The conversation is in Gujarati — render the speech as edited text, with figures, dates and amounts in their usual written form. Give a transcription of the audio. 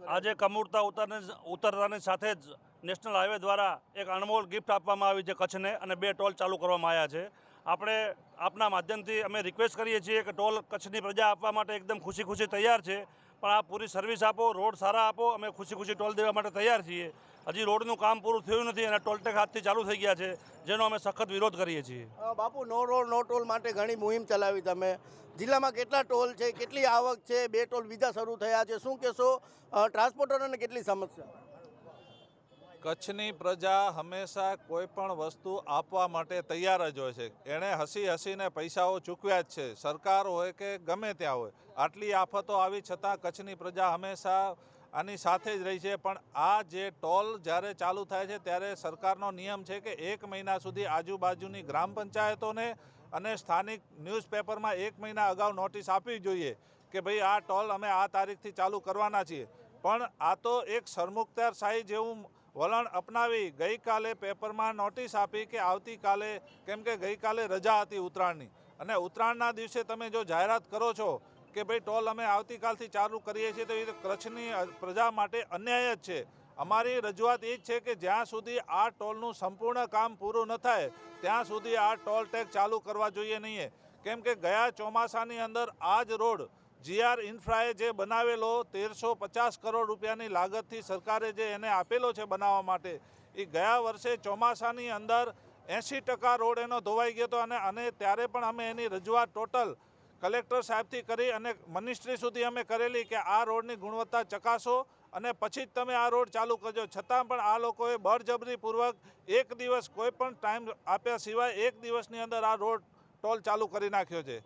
આજે કમૂરતા ઉતરતાની સાથે જ નેશનલ હાઈવે દ્વારા એક અનમોલ ગિફ્ટ આપવામાં આવી છે કચ્છને, અને 2 ટોલ ચાલુ કરવામાં આવ્યા છે. આપણે આપના માધ્યમથી અમે રિક્વેસ્ટ કરીએ છીએ કે ટોલ કચ્છની પ્રજા આપવા માટે એકદમ ખુશી તૈયાર છે, પણ આ પૂરી સર્વિસ આપો, રોડ સારા આપો. અમે ખુશી ટોલ દેવા માટે તૈયાર છીએ. હજી રોડનું કામ પૂરું થયું નથી અને ટોલટેક હાથથી ચાલુ થઈ ગયા છે, જેનો અમે સખત વિરોધ કરીએ છીએ. બાપુ, નો રોડ નો ટોલ માટે ઘણી મુહિમ ચલાવી તમે. જિલ્લામાં કેટલા ટોલ છે, કેટલી આવક છે, 2 ટોલ બીજા શરૂ થયા છે, શું કહેશો? ટ્રાન્સપોર્ટરોને કેટલી સમસ્યા? કચ્છની પ્રજા હંમેશા કોઈ પણ વસ્તુ આપવા માટે તૈયાર જ હોય છે. એણે હસીને પૈસાઓ ચૂકવ્યા જ છે, સરકાર હોય કે ગમે ત્યાં હોય. આટલી આફતો આવી છતાં કચ્છની પ્રજા હંમેશા આની સાથે જ રહી છે. પણ આ જે ટોલ જ્યારે ચાલુ થાય છે ત્યારે સરકારનો નિયમ છે કે 1 મહિના સુધી આજુબાજુની ગ્રામ પંચાયતોને અને સ્થાનિક ન્યૂઝપેપરમાં 1 મહિના અગાઉ નોટિસ આપવી જોઈએ કે ભાઈ આ ટોલ અમે આ તારીખથી ચાલુ કરવાના છીએ. પણ આ તો એક સરમુખત્યારશાહી જેવું વલણ અપનાવી ગઈકાલે પેપરમાં નોટિસ આપી કે આવતીકાલે, કેમ કે ગઈકાલે રજા હતી ઉત્તરાયણની, અને ઉત્તરાયણના દિવસે તમે જો જાહેરાત કરો છો કે ભાઈ ટોલ અમે આવતીકાલથી ચાલુ કરીએ છીએ, તો એ કચ્છની પ્રજા માટે અન્યાય જ છે. અમારી રજૂઆત એ જ છે કે જ્યાં સુધી આ ટોલનું સંપૂર્ણ કામ પૂરું ન થાય ત્યાં સુધી આ ટોલ ટેક્સ ચાલુ કરવા જોઈએ નહીં. કેમ કે ગયા ચોમાસાની અંદર આ જ રોડ GR ઇન્ફ્રાએ જે બનાવેલો 1350 કરોડ રૂપિયાની લાગતથી સરકારે જે એને આપેલો છે બનાવવા માટે, એ ગયા વર્ષે ચોમાસાની અંદર 80% રોડ એનો ધોવાઈ ગયો હતો. અને ત્યારે પણ અમે એની રજૂઆત ટોટલ કલેક્ટર સાહેબથી કરી અને મિનિસ્ટ્રી સુધી અમે કરેલી કે આ રોડની ગુણવત્તા ચકાસો અને પછી જ તમે આ રોડ ચાલુ કરજો. છતાં પણ આ લોકોએ બળજબરીપૂર્વક 1 દિવસ કોઈ પણ ટાઈમ આપ્યા સિવાય 1 દિવસની અંદર આ રોડ ટોલ ચાલુ કરી નાખ્યો છે.